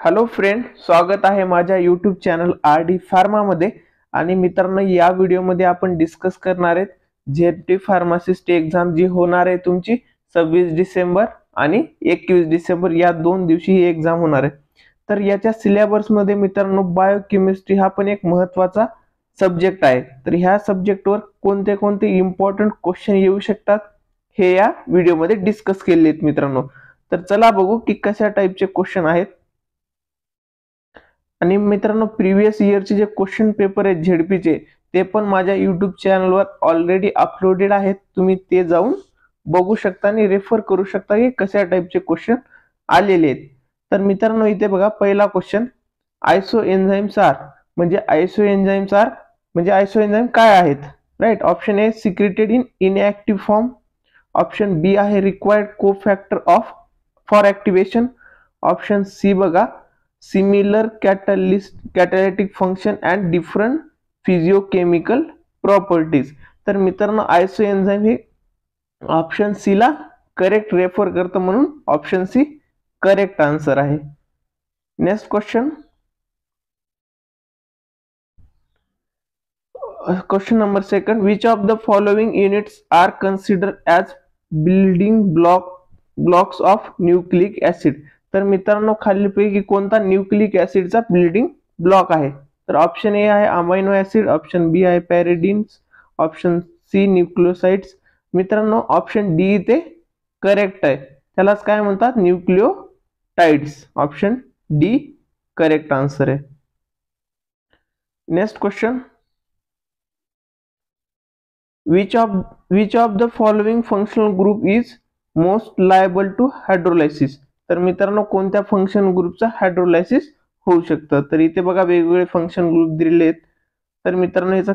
Hello friend, स्वागत आहे माझ्या यूट्यूब चॅनल आर डी फार्मामध्ये. आणि मित्रांनो, या व्हिडिओमध्ये आपण डिस्कस करणार आहेत झेड फार्मासिस्ट एक्झाम जी होणार आहे तुमची 26 डिसेंबर आणि 21 डिसेंबर या 2 दिवशी ही एक्झाम होणार आहे. तर याच्या सिलेबसमध्ये मित्रांनो बायोकेमिस्ट्री हा पण एक महत्त्वाचा सब्जेक्ट आहे. तर ह्या सब्जेक्टवर कोणते कोणते इम्पॉर्टंट क्वेश्चन येऊ शकतात हे या व्हिडिओमध्ये डिस्कस केले आहेत मित्रांनो. तर चला बघू की कशा टाईपचे क्वेश्चन आहेत. आणि मित्रांनो, प्रीवियस इयरचे जे क्वेश्चन पेपर आहेत झेडपीचे ते पण माझ्या यूट्यूब चॅनलवर ऑलरेडी अपलोडेड आहेत. तुम्ही ते जाऊन बघू शकता आणि रेफर करू शकता की कशा टाईपचे क्वेश्चन आलेले आहेत. तर मित्रांनो, इथे बघा पहिला क्वेश्चन, आयसो एन्झाईम्स आर म्हणजे आयसो एन्झाईम काय आहेत. Right. Option A secreted in inactive form. Option B आहे required cofactor of for activation. Option C बघा similar catalytic function and different physiochemical properties. तर मित्रांनो, आयसो एन्झाईम हे ऑप्शन सी ला correct refer करतं, म्हणून ऑप्शन सी करेक्ट आन्सर आहे. Next question number second, which of the following units are consider as building blocks of nucleic acid. तर मित्रांनो, खालीलपैकी कोणता न्यूक्लिक ऍसिडचा बिल्डिंग ब्लॉक आहे. तर ऑप्शन ए आहे अमायनो ऍसिड, ऑप्शन बी आहे पॅरिडिन्स, ऑप्शन सी न्यूक्लिओसाइड्स. मित्रांनो, ऑप्शन डी इथे करेक्ट आहे. त्यालाच काय म्हणतात, न्यूक्लिओटाइड्स. ऑप्शन डी करेक्ट आन्सर आहे. Next question, which of the following functional group is most liable to hydrolysis. तर मित्रांनो, कोणत्या फंक्शन ग्रुपचा हायड्रोलायसिस होऊ शकतं. तर इथे बघा वेगवेगळे फंक्शन ग्रुप दिलेले आहेत. तर मित्रांनो, याचा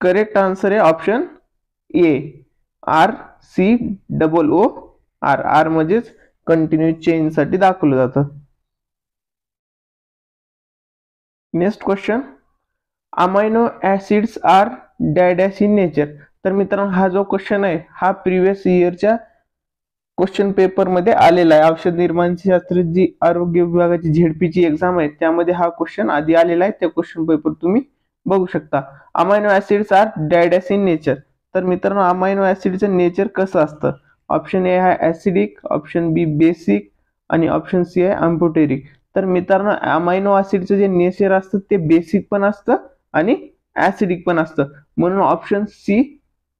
करेक्ट आन्सर आहे ऑप्शन ए RCOO. आर म्हणजेच कंटिन्यू चेन साठी दाखवलं जातं. Next question, amino acids are dash in nature. तर मित्रांनो, हा जो क्वेश्चन आहे हा प्रीवियस इयरच्या क्वेश्चन पेपर मध्ये आलेला आहे. औषध निर्माणशास्त्र जी आरोग्य विभागाची झेडपीची एक्झाम आहे त्यामध्ये हा क्वेश्चन आधी आलेला आहे. त्या क्वेश्चन पेपर तुम्ही बघू शकता. Amino acids are dash in nature. तर मित्रांनो, अमायनो ऍसिडचं नेचर कसं असतं. ऑप्शन ए आहे ऍसिडिक, ऑप्शन बी बेसिक आणि ऑप्शन सी आहे अम्फोटेरिक. तर मित्रांनो, अमायनो ऍसिडचं जे नेचर असतं ते बेसिक पण असतं आणि ऍसिडिक पण असतं, म्हणून ऑप्शन सी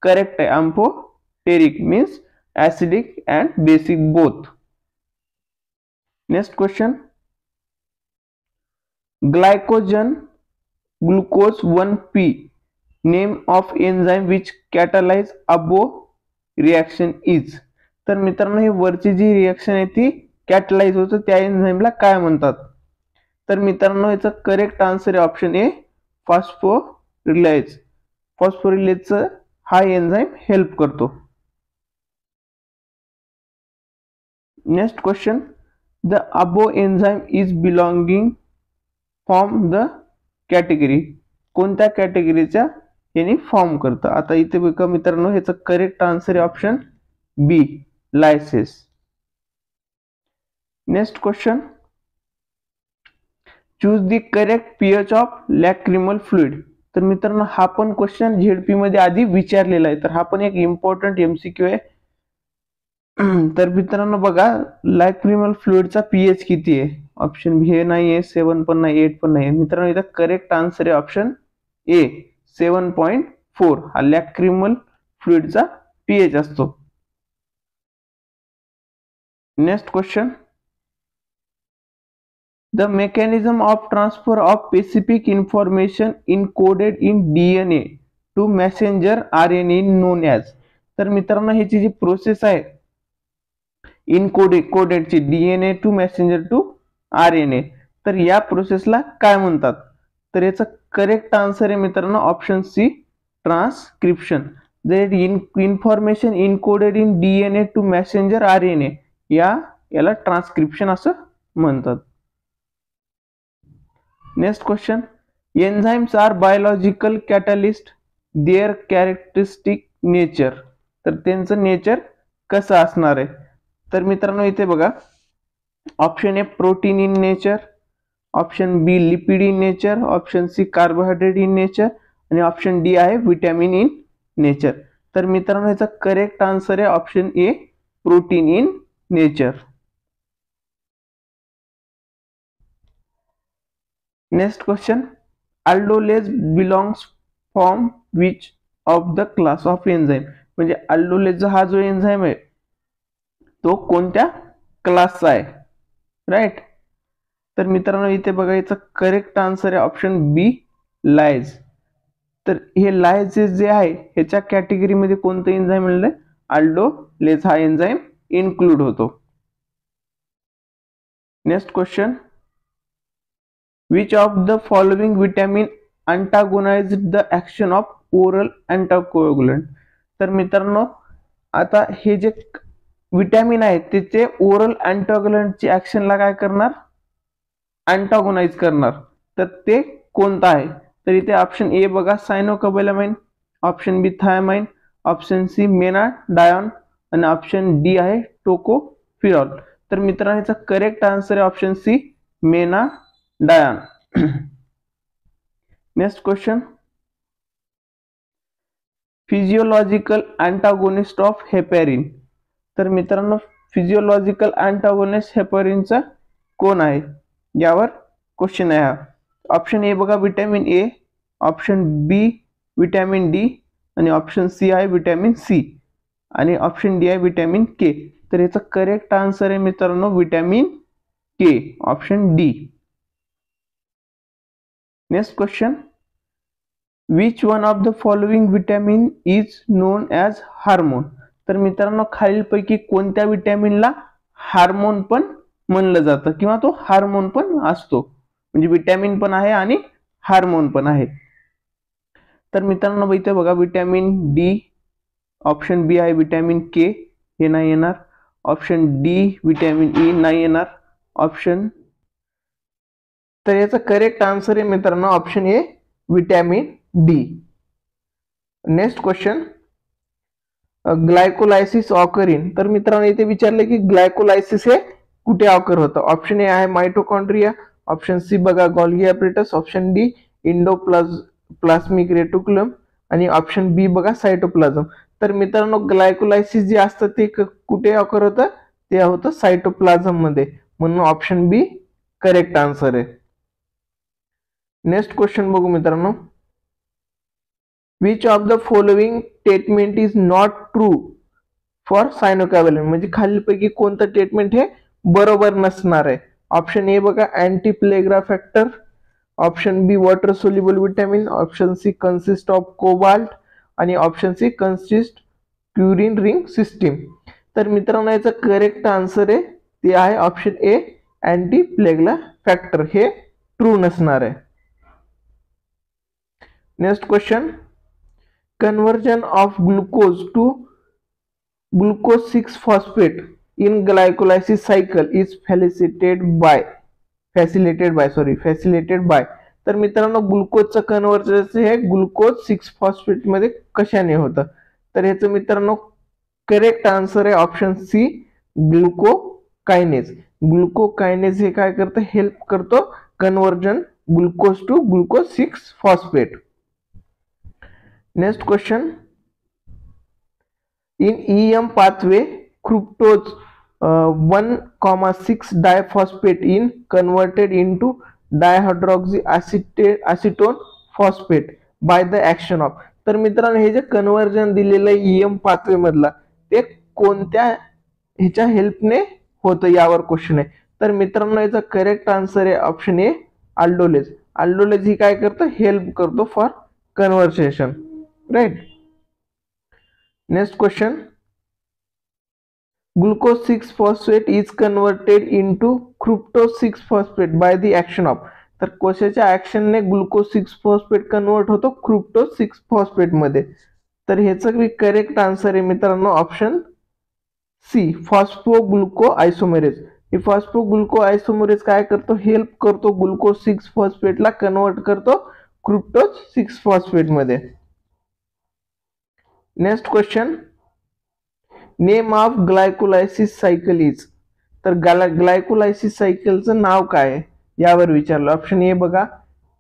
करेक्ट आहे. Amphoteric means acidic and basic both. Next question, glycogen glucose 1P name of enzyme which catalyse above reaction is. तर मित्रांनो, ही वरची जी रिॲक्शन आहे ती कॅटलाइज होतं त्या एन्झाईमला काय म्हणतात. तर मित्रांनो, याचा करेक्ट आन्सर आहे ऑप्शन ए फॉस्फोरिलेज. फॉस्फोरिलेजचं हा एन्झाईम हेल्प करतो. Next question, the above enzyme is belonging form the category. कोणत्या कॅटेगरीच्या यांनी फॉर्म करतं. आता इथे बघा मित्रांनो, ह्याचं करेक्ट आन्सर आहे option B lyases. Next question, choose the correct pH of lacrimal fluid. तर मित्रांनो, हा पण क्वेश्चन झेडपी मध्ये आधी विचारलेला आहे. तर हा पण एक इम्पॉर्टंट एमसीक्यू आहे. तर मित्रांनो बघा, लॅक्रिमल फ्लुइडचा पीएच किती आहे. ऑप्शन बी हे नाही आहे, 7 पण नाही, 8 पण नाही. मित्रांनो, इथं करेक्ट आन्सर आहे ऑप्शन ए 7.4. हा लॅक्रिमल फ्लुइडचा पीएच असतो. Next question, the mechanism of transfer of specific information encoded in DNA to messenger RNA known as. तर मित्रांनो, ह्याची जी प्रोसेस आहे कोडेडची DNA to messenger to RNA, तर या प्रोसेसला काय म्हणतात. तर याचा करेक्ट आन्सर आहे मित्रांनो option C transcription. The information encoded in DNA to messenger RNA याला ट्रान्सक्रिप्शन असं म्हणतात. Next question, enzymes are biological catalyst their characteristic nature. तर त्यांचं नेचर कसं असणार आहे. तर मित्रांनो, इथे बघा option A protein in nature, option B lipid in nature, option C carbohydrate in nature आणि ऑप्शन डी आहे विटॅमिन इन नेचर. तर मित्रांनो याचा करेक्ट आन्सर आहे option A protein in nature. Next question, aldolase belongs from which of the class of enzyme. म्हणजे aldolase हा जो enzyme आहे तो कोणत्या क्लासचा आहे, राईट. तर मित्रांनो इथे बघा याचा करेक्ट आन्सर आहे ऑप्शन बी लायज. तर हे लायज जे आहे ह्याच्या कॅटेगरीमध्ये कोणतं एन्झाईम म्हणलं, अल्डोलेज हा एन्झाईम इन्क्लूड होतो. Next question, which of the following vitamin antagonise the action of oral anticoagulant. तर मित्रांनो आता हे जे विटॅमिन आहे त्याचे ओरल अँटागोनंटची ऍक्शनला काय करणार, अँटागोनाइज करणार. तर ते कोणतं आहे, तर इथे ऑप्शन ए बघा cyanocobalamin, option B thiamine, option C menadione आणि ऑप्शन डी आहे टोकोफिरॉल. तर मित्रांनो याचा करेक्ट आन्सर आहे option C menadione. Next question, physiological antagonist of heparin. तर मित्रांनो फिजियोलॉजिकल अँटागोनिस्ट हेपॅरिनचा कोण आहे यावर क्वेश्चन आहे हा. ऑप्शन ए बघा vitamin A, option B vitamin D आणि ऑप्शन सी आहे विटॅमिन सी आणि ऑप्शन डी आहे विटॅमिन के. तर याचा करेक्ट आन्सर आहे मित्रांनो vitamin K, option D. Next question, which one of the following vitamin is known as hormone. तर मित्रांनो खालीलपैकी कोणत्या विटॅमिनला हार्मोन पण म्हणलं जातं किंवा तो हार्मोन पण असतो, म्हणजे विटॅमिन पण आहे आणि हार्मोन पण आहे. तर मित्रांनो इथे बघा विटॅमिन डी, ऑप्शन बी आहे विटॅमिन के हे नाही येणार, ऑप्शन डी विटॅमिन ई नाही येणार, ऑप्शन. तर याचा करेक्ट आन्सर आहे मित्रांनो option A vitamin D. Next question, glycolysis occur in. तर मित्रांनो इथे विचारले की ग्लायकोलायसिस हे कुठे ऑकर होतं. ऑप्शन ए आहे मायटोकॉन्ड्रिया, ऑप्शन सी बघा Golgi apparatus, option D endoplasmic reticulum आणि ऑप्शन बी बघा सायटोप्लाझम. तर मित्रांनो ग्लायकोलायसिस जे असतं ते कुठे ऑकर होतं, ते होतं सायटोप्लाझम मध्ये, म्हणून ऑप्शन बी करेक्ट आन्सर आहे. नेक्स्ट क्वेश्चन बघू मित्रांनो, which of the following statement is not true for cyanocobalamin. म्हणजे खालीलपैकी कोणतं स्टेटमेंट हे बरोबर नसणार आहे. ऑप्शन ए बघा anti pellagra factor, option B water soluble vitamin, option C consist of cobalt आणि option C consist purine ring system. तर मित्रांनो याचा करेक्ट आन्सर आहे ते आहे option A anti pellagra factor, हे ट्रू नसणार आहे. Next question, conversion of glucose to glucose 6-phosphate in glycolysis cycle is facilitated by. तर मित्रांनो ग्लुकोजचं कन्व्हर्जन हे ग्लुकोज 6-phosphate मध्ये कशाने होतं. तर ह्याचं मित्रांनो करेक्ट आन्सर आहे ऑप्शन सी ग्लुकोकायनेज. ग्लुकोकायनेज हे काय करतं, हेल्प करतो conversion glucose to glucose 6-phosphate. Next question, in EM pathway fructose 1,6 diphosphate is converted into dihydroxyacetone phosphate by the action of. तर मित्रांनो हे जे कन्व्हर्जन दिलेलं आहे EM पाथवे मधला ते कोणत्या ह्याच्या हेल्पने होतं यावर क्वेश्चन आहे. तर मित्रांनो याचा करेक्ट आन्सर आहे ऑप्शन ए अल्डोलेज. अल्डोलेज ही काय करतं, हेल्प करतो for conversation, right. Next question, glucose 6-phosphate is converted into fructose 6-phosphate by the action of. तर कशाच्या ऍक्शनने ग्लुकोज 6-phosphate कन्वर्ट होतो फ्रुक्टोज 6-phosphate मध्ये. तर ह्याचं करेक्ट आन्सर आहे मित्रांनो ऑप्शन सी फॉस्फोग्लुको आयसोमेरेज. हे फॉस्फोग्लुको आयसोमेरेज काय करतो, हेल्प करतो ग्लुकोज 6-phosphate ला कन्वर्ट करतो फ्रुक्टोज 6-phosphate मध्ये. Next question, name of glycolysis cycle is. तर ग्लायकोलायसिस सायकलचं नाव काय आहे यावर विचारलं. ऑप्शन ए बघा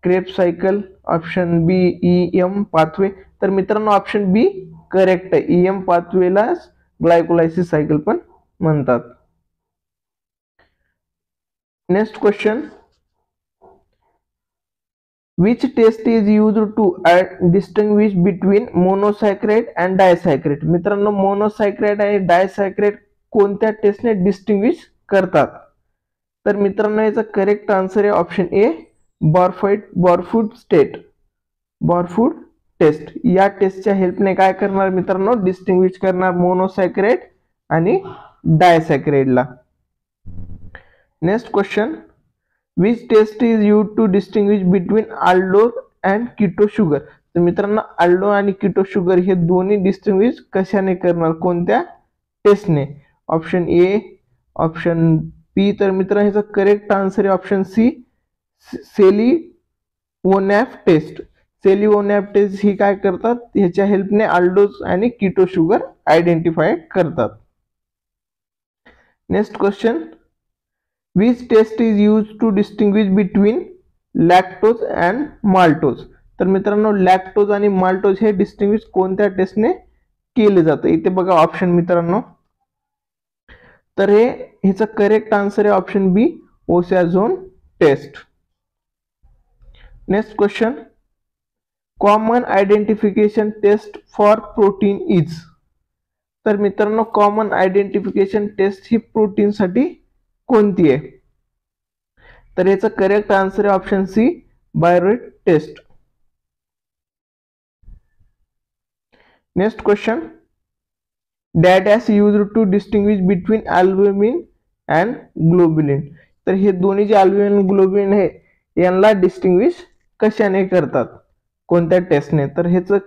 क्रेब्स सायकल, ऑप्शन बी EM पाथवे. तर मित्रांनो ऑप्शन बी करेक्ट आहे. EM पाथवेला ग्लायकोलायसिस सायकल पण म्हणतात. Next question, which test is used to distinguish between monosaccharide and disaccharide. मित्रांनो मोनोसॅक्राइड आणि डायसॅक्राइड कोणत्या टेस्टने डिस्टिंग्विश करतात? तर मित्रांनो याचा करेक्ट आन्सर आहे ऑप्शन ए बॉरफूड टेस्ट. या टेस्टच्या हेल्पने काय करणार मित्रांनो, डिस्टिंग्विश करणार मोनोसॅक्राइड आणि डायसॅक्राइडला. Next question, which test is used to distinguish between aldose and keto sugar. तर मित्रांनो अल्डो आणि कीटो शुगर हे दोन्ही डिस्टिंग्विश कशाने करणार, कोणत्या टेस्टने? ऑप्शन ए, ऑप्शन बी. तर मित्रांनो ह्याचा करेक्ट आन्सर आहे ऑप्शन सी सेलिओनॅफ टेस्ट. सेलिओनॅफ टेस्ट ही काय करतात, ह्याच्या हेल्पने अल्डोज आणि कीटो शुगर आयडेंटिफाय करतात. Next question, which test is used to distinguish between lactose and maltose. तर मित्रांनो लॅक्टोज आणि माल्टोज हे डिस्टिंग्विश कोणत्या टेस्टने केले जातं? इथे बघा ऑप्शन मित्रांनो. तर ह्याचा करेक्ट आन्सर आहे option B osazone test. Next question, common identification test for protein is. तर मित्रांनो कॉमन आयडेंटिफिकेशन टेस्ट ही प्रोटीन साठी कोणती आहे? तर याचा करेक्ट आन्सर आहे option C biuret test. Next question, dash used to distinguish between albumin and globulin. तर हे दोन्ही जे अल्ब्युमिन ग्लोब्युलिन आहे यांना डिस्टिंग्विश कशाने करतात, कोणत्या टेस्टने? तर ह्याचं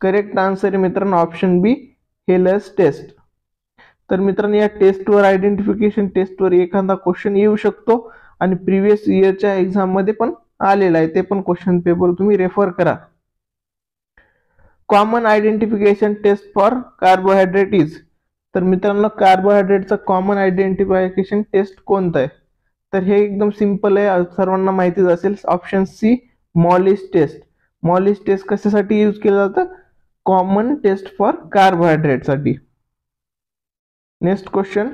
करेक्ट आन्सर आहे मित्रांनो ऑप्शन बी हेलस टेस्ट. तर मित्रांनो या टेस्टवर आयडेंटिफिकेशन टेस्टवर एखादा क्वेश्चन येऊ शकतो आणि प्रिव्हियस इयरच्या एक्झाम मध्ये पण आलेला आहे, ते पण क्वेश्चन पेपर तुम्ही रेफर करा. Common identification test for carbohydrate is. तर मित्रांनो कार्बोहायड्रेटचा कॉमन आयडेंटिफिकेशन टेस्ट कोणता आहे? तर हे एकदम सिंपल आहे, सर्वांना माहितीच असेल. Option C molisch test. Molisch test कशासाठी यूज केलं जातं? कॉमन टेस्ट फॉर कार्बोहायड्रेट साठी. Next question,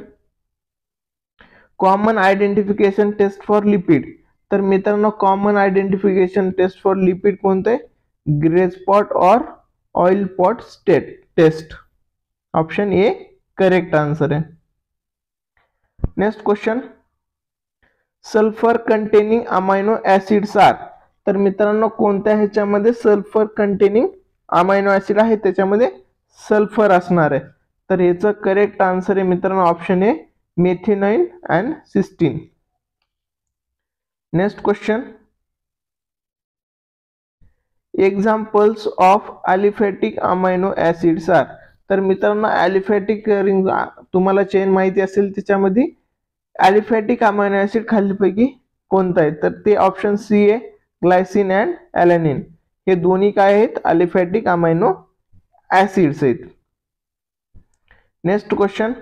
common identification test for lipid. तर मित्रांनो common identification test for lipid कोणतं आहे? Grease spot or oil spot test. Option A correct answer आहे. Next question, sulphur containing amino acids are. तर मित्रांनो कोणत्या ह्याच्यामध्ये सल्फर कंटेनिंग अमायनो ऍसिड आहे, त्याच्यामध्ये सल्फर असणार आहे. तर याचं करेक्ट आन्सर आहे मित्रांनो option A methionine and cysteine. Next question, examples of aliphatic amino acids are. तर मित्रांनो अलिफॅटिक रिंग तुम्हाला चेन माहिती असेल, त्याच्यामध्ये अलिफॅटिक अमायनो ऍसिड खालीपैकी कोणता आहे? तर ते ऑप्शन सी आहे ग्लायसिन अँड ॲलॅनिन. हे दोन्ही काय आहेत? अलिफॅटिक अमायनो ऍसिड्स आहेत. Next question,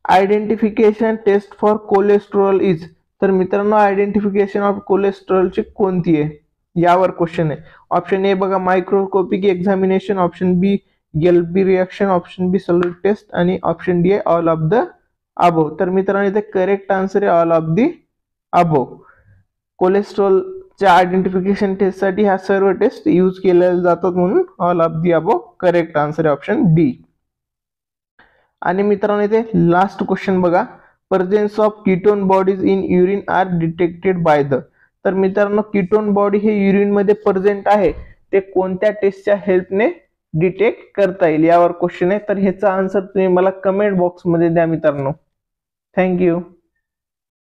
identification test for cholesterol is. तर मित्रांनो आयडेंटिफिकेशन ऑफ कोलेस्ट्रॉलची कोणती आहे यावर क्वेश्चन आहे. ऑप्शन ए बघा मायक्रोस्कोपिक एक्झामिनेशन, ऑप्शन बी गेल्बी रिएक्शन, ऑप्शन बी सल्यूट टेस्ट आणि ऑप्शन डी आहे ऑल ऑफ द अबोव. तर मित्रांनो इथे करेक्ट आन्सर आहे ऑल ऑफ द अबोव. कोलेस्ट्रॉलच्या आयडेंटिफिकेशन टेस्ट साठी ह्या सर्व टेस्ट यूज केल्या जातात, म्हणून all of the above correct answer आहे ऑप्शन डी. आणि मित्रांनो इथे लास्ट क्वेश्चन बघा, presence of ketone bodies in urine are detected by the. तर मित्रांनो कीटोन बॉडी हे युरिन मध्ये प्रेझेंट आहे, ते कोणत्या टेस्टच्या हेल्पने डिटेक्ट करता येईल यावर क्वेश्चन आहे. तर ह्याचा आन्सर तुम्ही मला कमेंट बॉक्स मध्ये द्या मित्रांनो. थँक्यू.